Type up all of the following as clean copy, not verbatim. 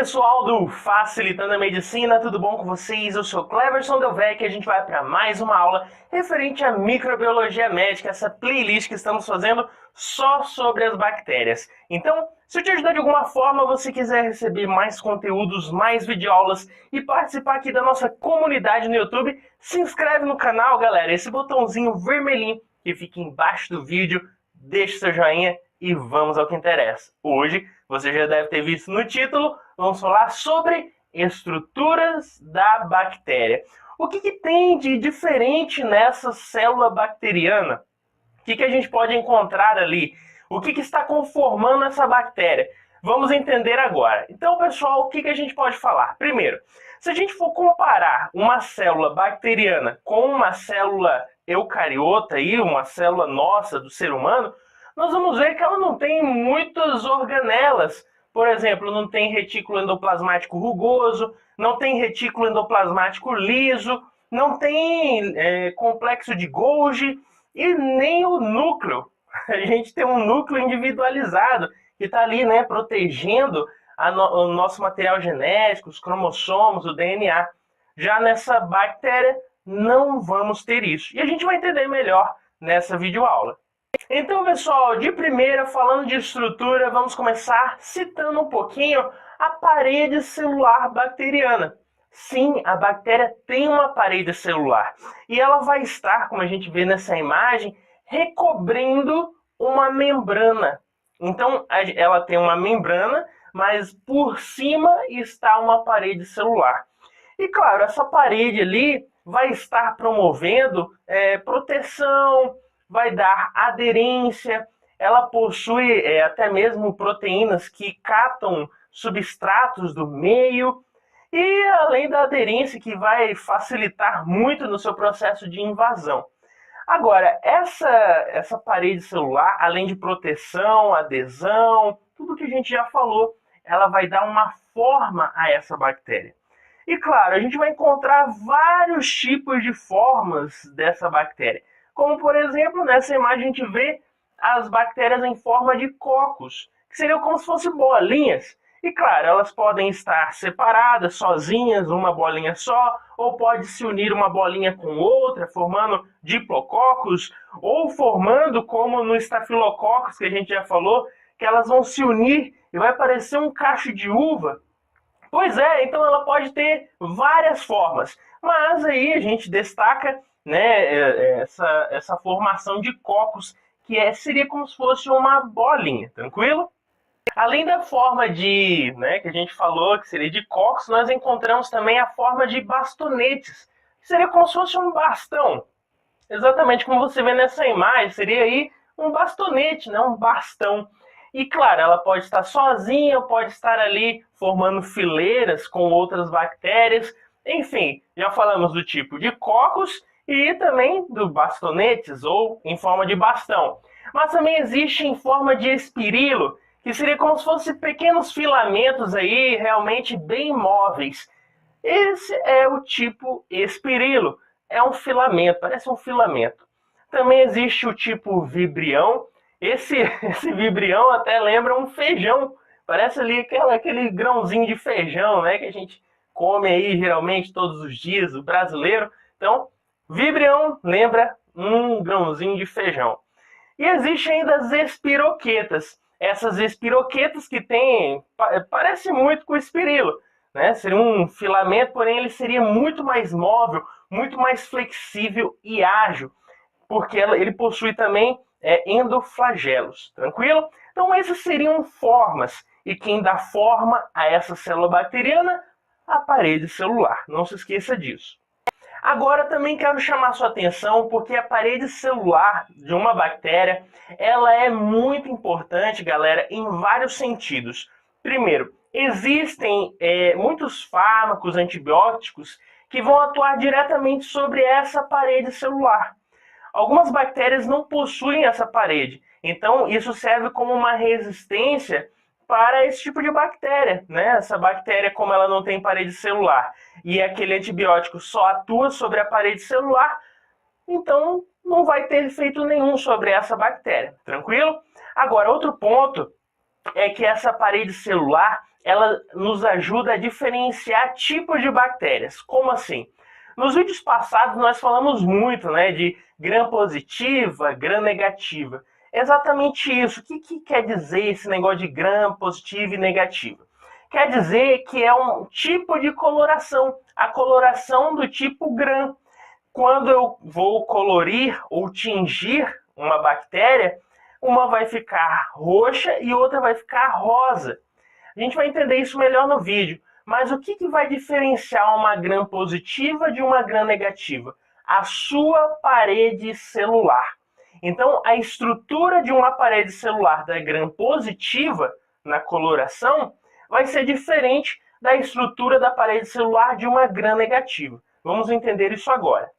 pessoal do Facilitando a Medicina, tudo bom com vocês? Eu sou Cleverson Delvecq e a gente vai para mais uma aula referente à microbiologia médica, essa playlist que estamos fazendo só sobre as bactérias. Então, se eu te ajudar de alguma forma, você quiser receber mais conteúdos, mais videoaulas e participar aqui da nossa comunidade no YouTube, se inscreve no canal, galera, esse botãozinho vermelhinho que fica embaixo do vídeo, deixa seu joinha e vamos ao que interessa. Hoje, você já deve ter visto no título, vamos falar sobre estruturas da bactéria. O que tem de diferente nessa célula bacteriana? O que a gente pode encontrar ali? O que está conformando essa bactéria? Vamos entender agora. Então, pessoal, o que a gente pode falar? Primeiro, se a gente for comparar uma célula bacteriana com uma célula eucariota, uma célula nossa, do ser humano, nós vamos ver que ela não tem muitas organelas. Por exemplo, não tem retículo endoplasmático rugoso, não tem retículo endoplasmático liso, não tem complexo de Golgi e nem o núcleo. A gente tem um núcleo individualizado que está ali, né, protegendo o nosso material genético, os cromossomos, o DNA. Já nessa bactéria, não vamos ter isso. E a gente vai entender melhor nessa videoaula. Então, pessoal, de primeira, falando de estrutura, vamos começar citando um pouquinho a parede celular bacteriana. Sim, a bactéria tem uma parede celular e ela vai estar, como a gente vê nessa imagem, recobrindo uma membrana. Então, ela tem uma membrana, mas por cima está uma parede celular. E, claro, essa parede ali vai estar promovendo proteção, vai dar aderência, ela possui até mesmo proteínas que catam substratos do meio, e além da aderência que vai facilitar muito no seu processo de invasão. Agora, essa parede celular, além de proteção, adesão, tudo que a gente já falou, ela vai dar uma forma a essa bactéria. E claro, a gente vai encontrar vários tipos de formas dessa bactéria. Como, por exemplo, nessa imagem a gente vê as bactérias em forma de cocos, que seriam como se fossem bolinhas. E claro, elas podem estar separadas, sozinhas, uma bolinha só, ou pode se unir uma bolinha com outra, formando diplococos, ou formando, como no estafilococcus, que a gente já falou, que elas vão se unir e vai parecer um cacho de uva. Pois é, então ela pode ter várias formas, mas aí a gente destaca, né, essa formação de cocos, que seria como se fosse uma bolinha, tranquilo? Além da forma que a gente falou, que seria de cocos, nós encontramos também a forma de bastonetes, que seria como se fosse um bastão. Exatamente como você vê nessa imagem, seria aí um bastonete, né, um bastão. E claro, ela pode estar sozinha, pode estar ali formando fileiras com outras bactérias. Enfim, já falamos do tipo de cocos e também do bastonetes, ou em forma de bastão. Mas também existe em forma de espirilo, que seria como se fossem pequenos filamentos aí, realmente bem móveis. Esse é o tipo espirilo, é um filamento, parece um filamento. Também existe o tipo vibrião. Esse vibrião até lembra um feijão, parece ali aquele grãozinho de feijão, né, que a gente come aí geralmente todos os dias, o brasileiro. Então, vibrião lembra um grãozinho de feijão. E existem ainda as espiroquetas. Essas espiroquetas que parece muito com o espirilo, né? Seria um filamento, porém ele seria muito mais móvel, muito mais flexível e ágil, porque ele possui também endoflagelos, tranquilo? Então essas seriam formas, e quem dá forma a essa célula bacteriana? A parede celular, não se esqueça disso. Agora também quero chamar sua atenção porque a parede celular de uma bactéria, ela é muito importante, galera, em vários sentidos. Primeiro, existem muitos fármacos antibióticos que vão atuar diretamente sobre essa parede celular. Algumas bactérias não possuem essa parede, então isso serve como uma resistência para esse tipo de bactéria, né? Essa bactéria, como ela não tem parede celular e aquele antibiótico só atua sobre a parede celular, então não vai ter efeito nenhum sobre essa bactéria, tranquilo? Agora, outro ponto é que essa parede celular, ela nos ajuda a diferenciar tipos de bactérias. Como assim? Nos vídeos passados nós falamos muito, né, de gram-positiva, gram-negativa. Exatamente isso. O que quer dizer esse negócio de gram-positiva e negativa? Quer dizer que é um tipo de coloração, a coloração do tipo gram. Quando eu vou colorir ou tingir uma bactéria, uma vai ficar roxa e outra vai ficar rosa. A gente vai entender isso melhor no vídeo. Mas o que vai diferenciar uma gram-positiva de uma gram-negativa? A sua parede celular. Então, a estrutura de uma parede celular da gram-positiva, na coloração, vai ser diferente da estrutura da parede celular de uma gram-negativa. Vamos entender isso agora.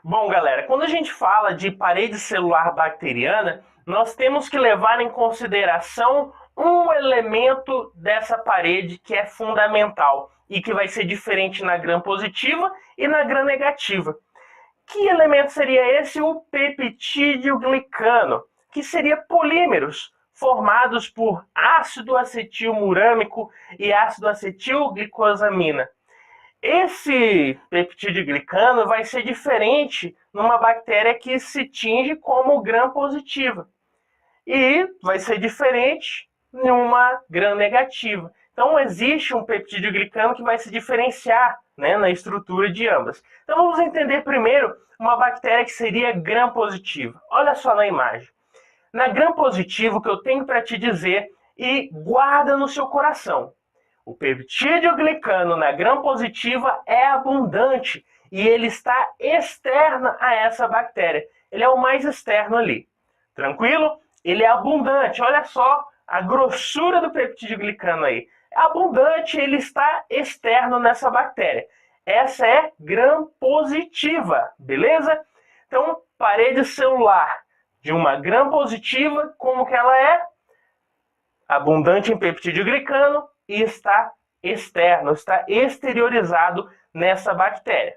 Bom, galera, quando a gente fala de parede celular bacteriana, nós temos que levar em consideração um elemento dessa parede que é fundamental e que vai ser diferente na gram-positiva e na gram-negativa. Que elemento seria esse? O peptídeo glicano, que seria polímeros formados por ácido acetilmurâmico e ácido acetilglicosamina. Esse peptídeo glicano vai ser diferente numa bactéria que se tinge como gram-positiva e vai ser diferente numa gram-negativa. Então existe um peptídeo glicano que vai se diferenciar, né, na estrutura de ambas. Então vamos entender primeiro uma bactéria que seria gram-positiva. Olha só na imagem. Na gram-positiva, o que eu tenho para te dizer, e guarda no seu coração, o peptídeo glicano na gram-positiva é abundante e ele está externo a essa bactéria. Ele é o mais externo ali. Tranquilo? Ele é abundante. Olha só a grossura do peptídeo glicano aí. É abundante, ele está externo nessa bactéria. Essa é gram-positiva, beleza? Então, parede celular de uma gram-positiva, como que ela é? Abundante em peptídeo glicano e está externo, está exteriorizado nessa bactéria.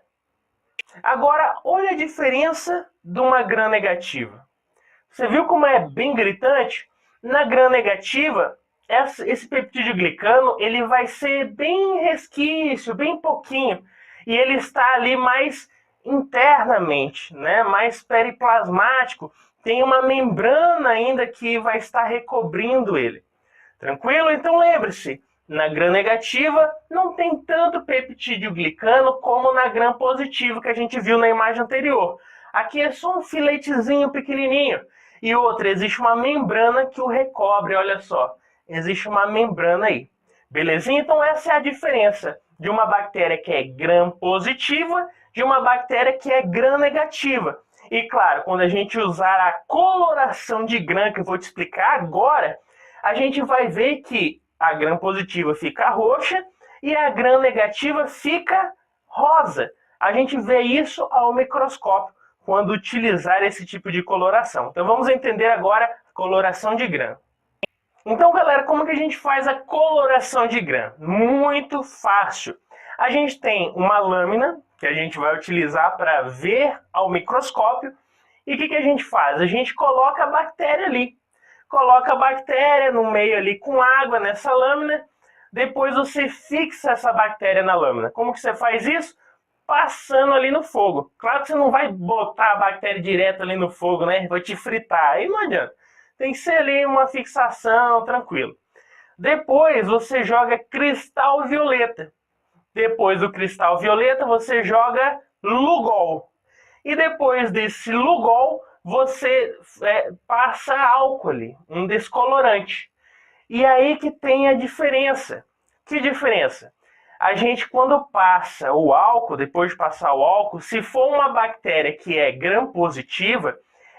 Agora, olha a diferença de uma gram-negativa. Você viu como é bem gritante? Na gram-negativa, esse peptídeo glicano ele vai ser bem resquício, bem pouquinho, e ele está ali mais internamente, né? Mais periplasmático, tem uma membrana ainda que vai estar recobrindo ele. Tranquilo? Então lembre-se, na gram-negativa não tem tanto peptídeo glicano como na gram-positiva que a gente viu na imagem anterior. Aqui é só um filetezinho pequenininho. E outra, existe uma membrana que o recobre, olha só. Existe uma membrana aí. Belezinha? Então essa é a diferença de uma bactéria que é gram-positiva de uma bactéria que é gram-negativa. E claro, quando a gente usar a coloração de gram, que eu vou te explicar agora, a gente vai ver que a gram-positiva fica roxa e a gram-negativa fica rosa. A gente vê isso ao microscópio quando utilizar esse tipo de coloração. Então vamos entender agora a coloração de gram. Então, galera, como que a gente faz a coloração de gram? Muito fácil. A gente tem uma lâmina que a gente vai utilizar para ver ao microscópio. E o que a gente faz? A gente coloca a bactéria ali. Coloca a bactéria no meio ali com água nessa lâmina. Depois você fixa essa bactéria na lâmina. Como que você faz isso? Passando ali no fogo. Claro que você não vai botar a bactéria direto ali no fogo, né? Vai te fritar. Aí não adianta. Tem que ser ali uma fixação, tranquilo. Depois você joga cristal violeta. Depois do cristal violeta você joga Lugol. E depois desse Lugol você passa álcool ali, um descolorante. E aí que tem a diferença. Que diferença? A gente quando passa o álcool, depois de passar o álcool, se for uma bactéria que é gram-positiva,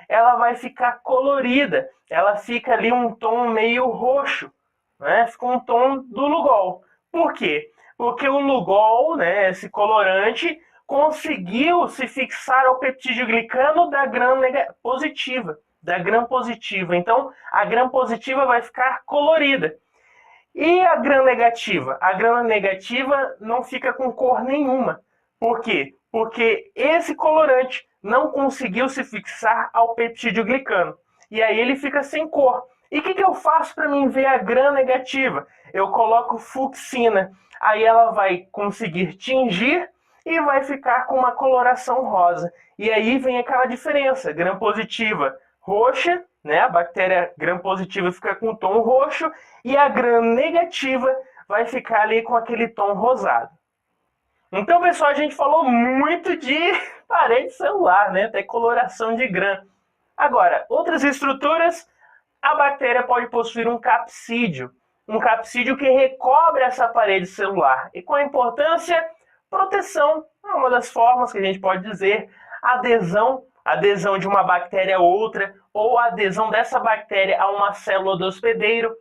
ela vai ficar colorida. Ela fica ali um tom meio roxo, né? Fica um tom do Lugol. Por quê? Porque o Lugol, né, esse colorante, conseguiu se fixar ao peptídeo glicano da gram-positiva. Então, a gram-positiva vai ficar colorida. E a gram-negativa? A gram-negativa não fica com cor nenhuma. Por quê? Porque esse colorante não conseguiu se fixar ao peptídeo glicano. E aí ele fica sem cor. E o que eu faço para mim ver a gram-negativa? Eu coloco fucsina, aí ela vai conseguir tingir e vai ficar com uma coloração rosa. E aí vem aquela diferença, gram-positiva roxa, né? A bactéria gram-positiva fica com o tom roxo e a gram-negativa vai ficar ali com aquele tom rosado. Então, pessoal, a gente falou muito de parede celular, né? Até coloração de gram. Agora, outras estruturas, a bactéria pode possuir um capsídeo que recobre essa parede celular. E qual a importância? Proteção é uma das formas que a gente pode dizer, adesão de uma bactéria a outra, ou adesão dessa bactéria a uma célula do hospedeiro.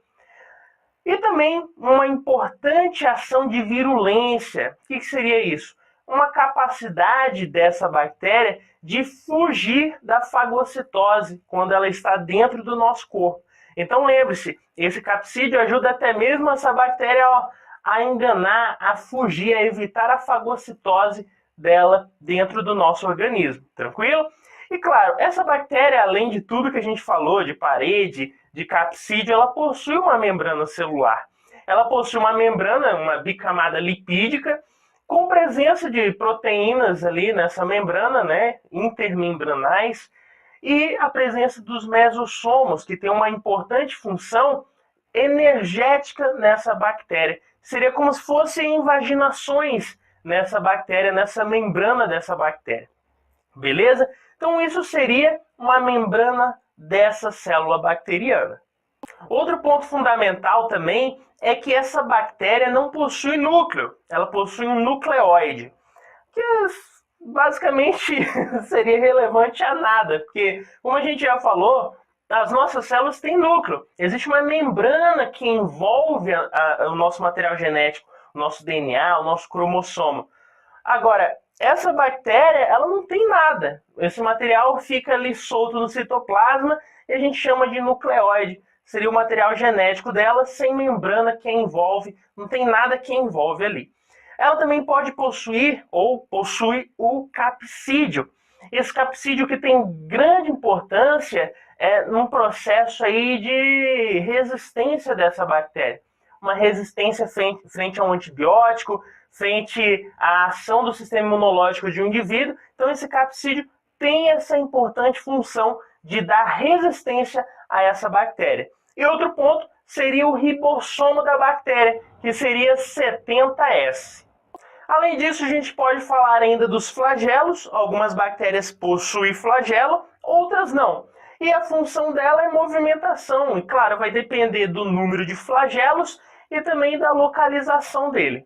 E também uma importante ação de virulência. O que seria isso? Uma capacidade dessa bactéria de fugir da fagocitose quando ela está dentro do nosso corpo. Então lembre-se, esse capsídeo ajuda até mesmo essa bactéria a enganar, a fugir, a evitar a fagocitose dela dentro do nosso organismo. Tranquilo? E claro, essa bactéria, além de tudo que a gente falou, de parede, de capsídeo, ela possui uma membrana celular. Ela possui uma membrana, uma bicamada lipídica, com presença de proteínas ali nessa membrana, né, intermembranais, e a presença dos mesossomos, que tem uma importante função energética nessa bactéria. Seria como se fossem invaginações nessa bactéria, nessa membrana dessa bactéria. Beleza? Então isso seria uma membrana dessa célula bacteriana. Outro ponto fundamental também é que essa bactéria não possui núcleo, ela possui um nucleóide, que basicamente seria relevante a nada, porque, como a gente já falou, as nossas células têm núcleo. Existe uma membrana que envolve o nosso material genético, o nosso DNA, o nosso cromossomo. Agora, essa bactéria, ela não tem nada. Esse material fica ali solto no citoplasma e a gente chama de nucleóide. Seria o material genético dela sem membrana que envolve, não tem nada que envolve ali. Ela também pode possuir ou possui o capsídeo. Esse capsídeo que tem grande importância num processo aí de resistência dessa bactéria. Uma resistência frente a um antibiótico, frente à ação do sistema imunológico de um indivíduo. Então esse capsídeo tem essa importante função de dar resistência a essa bactéria. E outro ponto seria o ribossomo da bactéria, que seria 70S. Além disso, a gente pode falar ainda dos flagelos. Algumas bactérias possuem flagelo, outras não. E a função dela é movimentação. E claro, vai depender do número de flagelos e também da localização dele.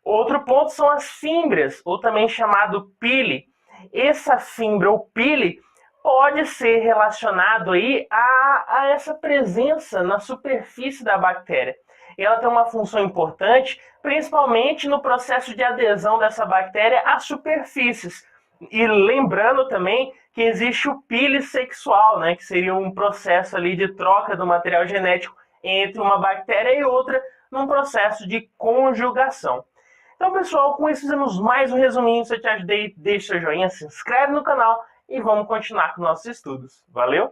Outro ponto são as fímbrias, ou também chamado pili. Essa fímbria ou pili pode ser relacionado aí a essa presença na superfície da bactéria. E ela tem uma função importante, principalmente no processo de adesão dessa bactéria às superfícies. E lembrando também que existe o pili sexual, né, que seria um processo ali de troca do material genético entre uma bactéria e outra num processo de conjugação. Então, pessoal, com isso fizemos mais um resuminho. Se eu te ajudei, deixa seu joinha, se inscreve no canal e vamos continuar com nossos estudos. Valeu!